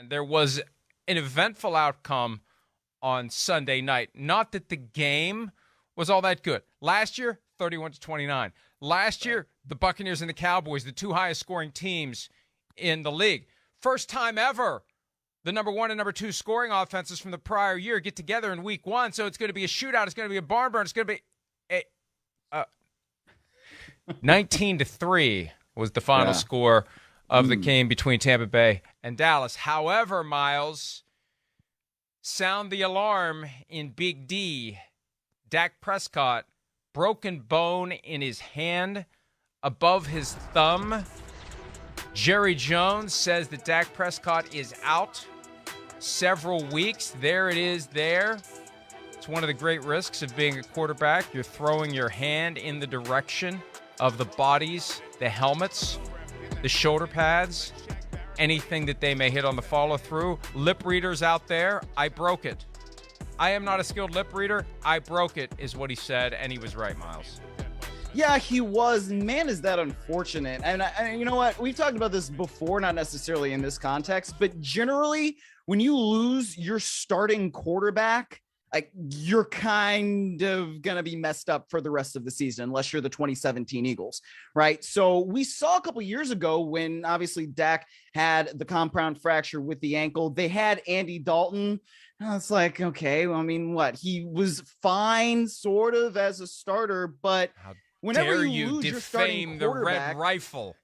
There was an eventful outcome on Sunday night. Not that the game was all that good. Last year, 31-29. Last year, the Buccaneers and the Cowboys, the two highest scoring teams in the league. First time ever the number 1 and number 2 scoring offenses from the prior year get together in week 1. So it's going to be a shootout. It's going to be a barn burn. It's going to be 19-3 was the final score of the game between Tampa Bay and Dallas. However, Myles, sound the alarm in Big D. Dak Prescott, broken bone in his hand above his thumb. Jerry Jones says that Dak Prescott is out several weeks. There it is there. It's one of the great risks of being a quarterback. You're throwing your hand in the direction of the bodies, the helmets, the shoulder pads, anything that they may hit on the follow-through. Lip readers out there, I broke it. I am not a skilled lip reader. I broke it, is what he said, and he was right, Myles. Yeah, he was. Man, is that unfortunate. And you know what? We've talked about this before, not necessarily in this context, but generally, when you lose your starting quarterback, like, you're kind of going to be messed up for the rest of the season, unless you're the 2017 Eagles, right? So we saw a couple years ago when obviously Dak had the compound fracture with the ankle. They had Andy Dalton. It's like, okay, well, I mean, what? He was fine sort of as a starter, but whenever you lose your starting quarterback, the Red Rifle.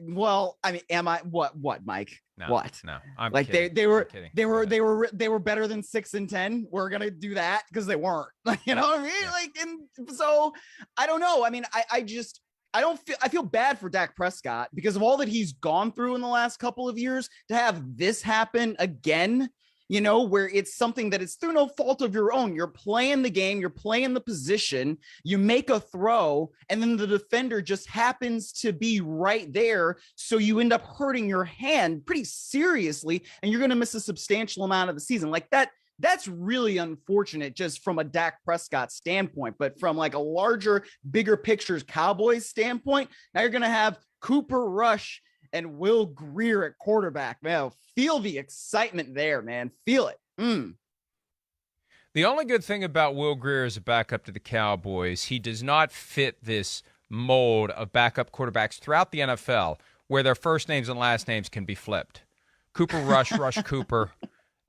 Well, I mean, am I what, Mike? No, what? No, I'm like kidding. they were better than 6-10. We're gonna do that because they weren't. You know what I mean? Yeah. Like, and so I don't know. I mean, I feel bad for Dak Prescott because of all that he's gone through in the last couple of years. To have this happen again, you know, where it's something that is through no fault of your own. You're playing the game, you're playing the position, you make a throw, and then the defender just happens to be right there. So you end up hurting your hand pretty seriously, and you're going to miss a substantial amount of the season. Like that. That's really unfortunate just from a Dak Prescott standpoint, but from like a larger, bigger picture Cowboys standpoint, now you're going to have Cooper Rush and Will Greer at quarterback. Man, feel the excitement there, man. Feel it. The only good thing about Will Greer as a backup to the Cowboys, he does not fit this mold of backup quarterbacks throughout the NFL where their first names and last names can be flipped. Cooper Rush, Rush Cooper.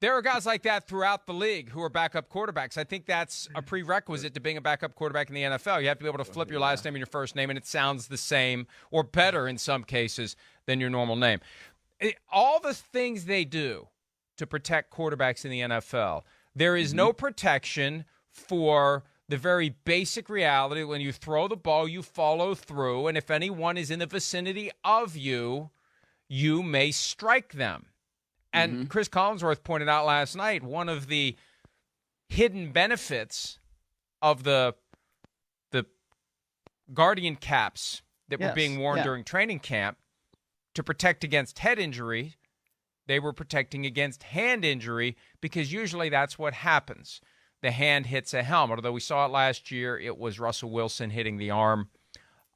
There are guys like that throughout the league who are backup quarterbacks. I think that's a prerequisite to being a backup quarterback in the NFL. You have to be able to flip your last name and your first name, and it sounds the same or better in some cases than your normal name. All the things they do to protect quarterbacks in the NFL, there is no protection for the very basic reality. When you throw the ball, you follow through, and if anyone is in the vicinity of you, you may strike them. And Chris Collinsworth pointed out last night, one of the hidden benefits of the Guardian caps that were being worn during training camp to protect against head injury, they were protecting against hand injury because usually that's what happens. The hand hits a helmet. Although we saw it last year, it was Russell Wilson hitting the arm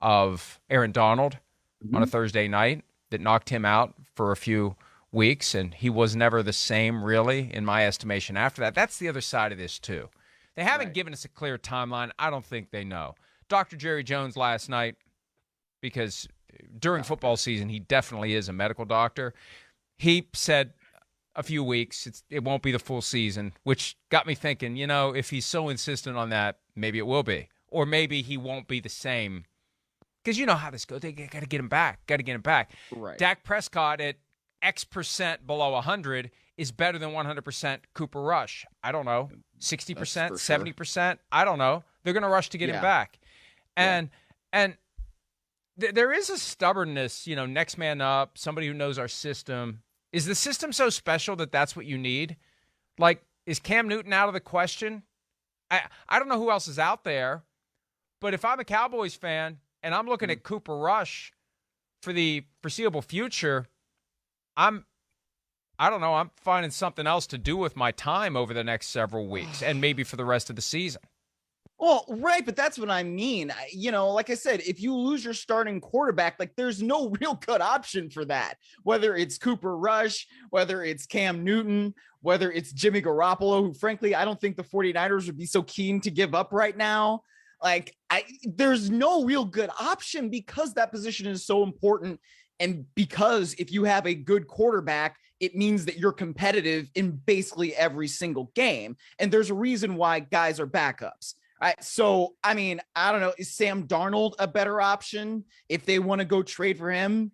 of Aaron Donald on a Thursday night that knocked him out for a few weeks, and he was never the same, really, in my estimation, after that. That's the other side of this, too. They haven't given us a clear timeline. I don't think they know. Dr. Jerry Jones last night, because during football season, he definitely is a medical doctor, he said a few weeks, it won't be the full season, which got me thinking, you know, if he's so insistent on that, maybe it will be. Or maybe he won't be the same. Because you know how this goes. They got to get him back. Right. Dak Prescott at X% below 100 is better than 100% Cooper Rush. I don't know. 60%, 70%? I don't know. They're going to rush to get him back. And there is a stubbornness, you know, next man up, somebody who knows our system. Is the system so special that that's what you need? Like, is Cam Newton out of the question? I don't know who else is out there, but if I'm a Cowboys fan and I'm looking at Cooper Rush for the foreseeable future, I don't know, I'm finding something else to do with my time over the next several weeks and maybe for the rest of the season. Well, right, but that's what I mean. Like I said, if you lose your starting quarterback, like there's no real good option for that. Whether it's Cooper Rush, whether it's Cam Newton, whether it's Jimmy Garoppolo, who frankly, I don't think the 49ers would be so keen to give up right now. There's no real good option because that position is so important. And because if you have a good quarterback, it means that you're competitive in basically every single game. And there's a reason why guys are backups. So, I mean, I don't know. Is Sam Darnold a better option if they want to go trade for him?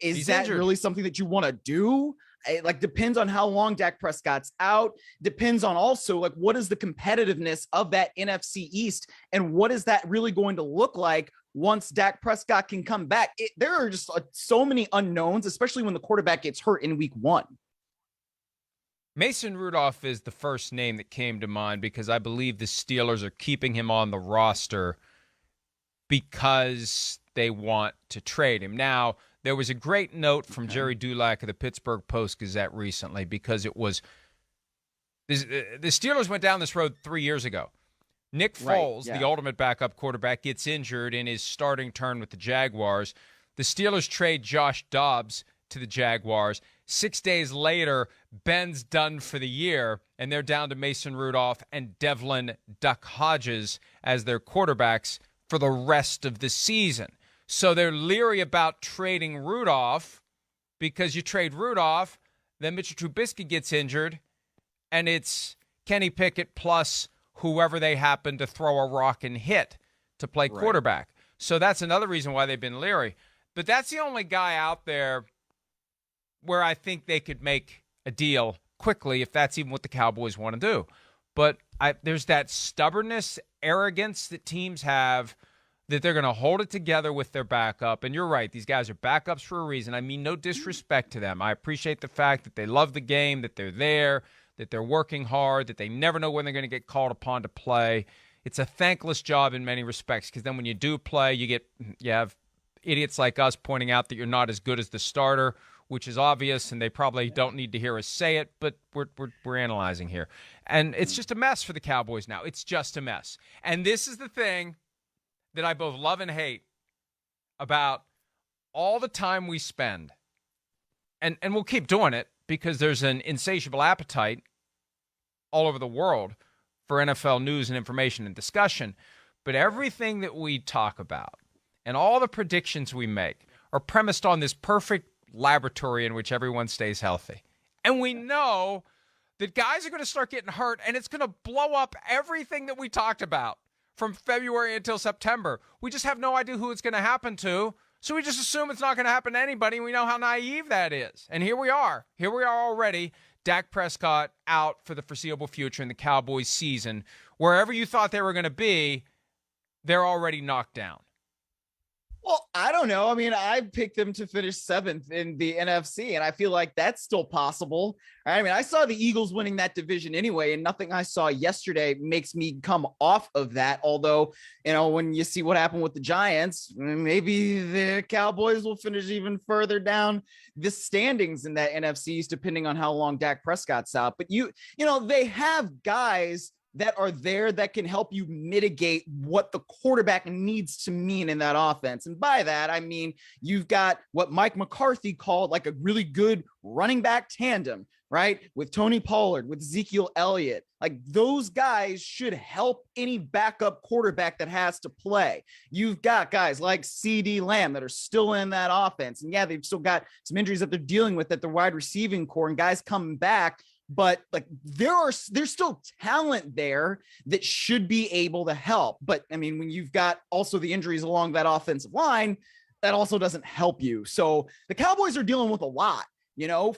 Is that really something that you want to do? It depends on how long Dak Prescott's out. Depends on also what is the competitiveness of that NFC East and what is that really going to look like once Dak Prescott can come back? There are just so many unknowns, especially when the quarterback gets hurt in week 1. Mason Rudolph is the first name that came to mind because I believe the Steelers are keeping him on the roster because they want to trade him. Now, there was a great note from Jerry Dulac of the Pittsburgh Post-Gazette recently because it was the Steelers went down this road 3 years ago. Nick Foles, the ultimate backup quarterback, gets injured in his starting turn with the Jaguars. The Steelers trade Josh Dobbs to the Jaguars. 6 days later, Ben's done for the year, and they're down to Mason Rudolph and Devlin Duck Hodges as their quarterbacks for the rest of the season. So they're leery about trading Rudolph because you trade Rudolph, then Mitchell Trubisky gets injured, and it's Kenny Pickett plus whoever they happen to throw a rock and hit to play quarterback. So that's another reason why they've been leery. But that's the only guy out there where I think they could make a deal quickly if that's even what the Cowboys want to do. But there's that stubbornness, arrogance that teams have that they're going to hold it together with their backup. And you're right, these guys are backups for a reason. I mean, no disrespect to them. I appreciate the fact that they love the game, that they're there, that they're working hard, that they never know when they're going to get called upon to play. It's a thankless job in many respects because then when you do play, you have idiots like us pointing out that you're not as good as the starter, which is obvious, and they probably don't need to hear us say it, but we're analyzing here. And it's just a mess for the Cowboys now. It's just a mess. And this is the thing that I both love and hate about all the time we spend. And we'll keep doing it because there's an insatiable appetite all over the world for NFL news and information and discussion. But everything that we talk about and all the predictions we make are premised on this perfect laboratory in which everyone stays healthy. And we know that guys are going to start getting hurt, and it's going to blow up everything that we talked about from February until September. We just have no idea who it's going to happen to, so we just assume it's not going to happen to anybody, and we know how naive that is. And here we are. Here we are already. Dak Prescott out for the foreseeable future in the Cowboys season. Wherever you thought they were going to be, they're already knocked down. Well, I don't know. I mean, I picked them to finish 7th in the NFC, and I feel like that's still possible. I mean, I saw the Eagles winning that division anyway, and nothing I saw yesterday makes me come off of that. Although, when you see what happened with the Giants, maybe the Cowboys will finish even further down the standings in that NFC, depending on how long Dak Prescott's out. But they have guys that are there that can help you mitigate what the quarterback needs to mean in that offense. And by that, I mean, you've got what Mike McCarthy called like a really good running back tandem, right? With Tony Pollard, with Ezekiel Elliott. Like those guys should help any backup quarterback that has to play. You've got guys like CeeDee Lamb that are still in that offense. And yeah, they've still got some injuries that they're dealing with at the wide receiving core and guys coming back. But there's still talent there that should be able to help. But I mean, when you've got also the injuries along that offensive line, that also doesn't help you. So the Cowboys are dealing with a lot,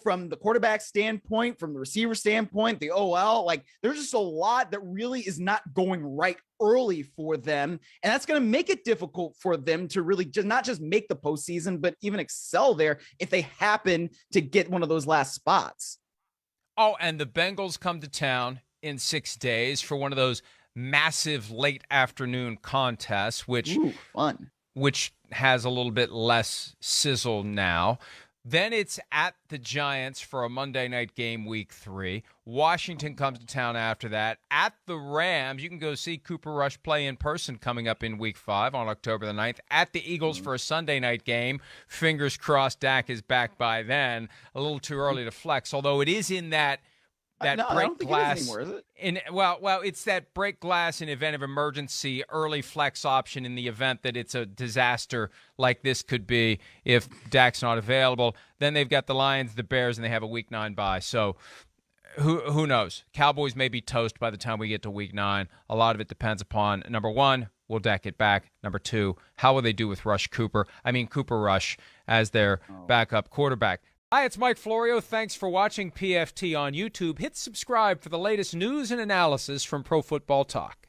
from the quarterback standpoint, from the receiver standpoint, the OL, there's just a lot that really is not going right early for them. And that's going to make it difficult for them to really just not just make the postseason, but even excel there if they happen to get one of those last spots. Oh, and the Bengals come to town in 6 days for one of those massive late afternoon contests, which has a little bit less sizzle now. Then it's at the Giants for a Monday night game, week 3. Washington comes to town after that. At the Rams, you can go see Cooper Rush play in person coming up in week 5 on October the 9th. At the Eagles for a Sunday night game. Fingers crossed Dak is back by then. A little too early to flex, although it is in that no, break I don't think glass. it is anymore, is it? Well, it's that break glass in event of emergency, early flex option in the event that it's a disaster like this could be if Dak's not available. Then they've got the Lions, the Bears, and they have a week 9 bye. So who knows? Cowboys may be toast by the time we get to week 9. A lot of it depends upon, number 1, will Dak get back? Number 2, how will they do with Cooper Rush as their backup quarterback? Hi, it's Mike Florio. Thanks for watching PFT on YouTube. Hit subscribe for the latest news and analysis from Pro Football Talk.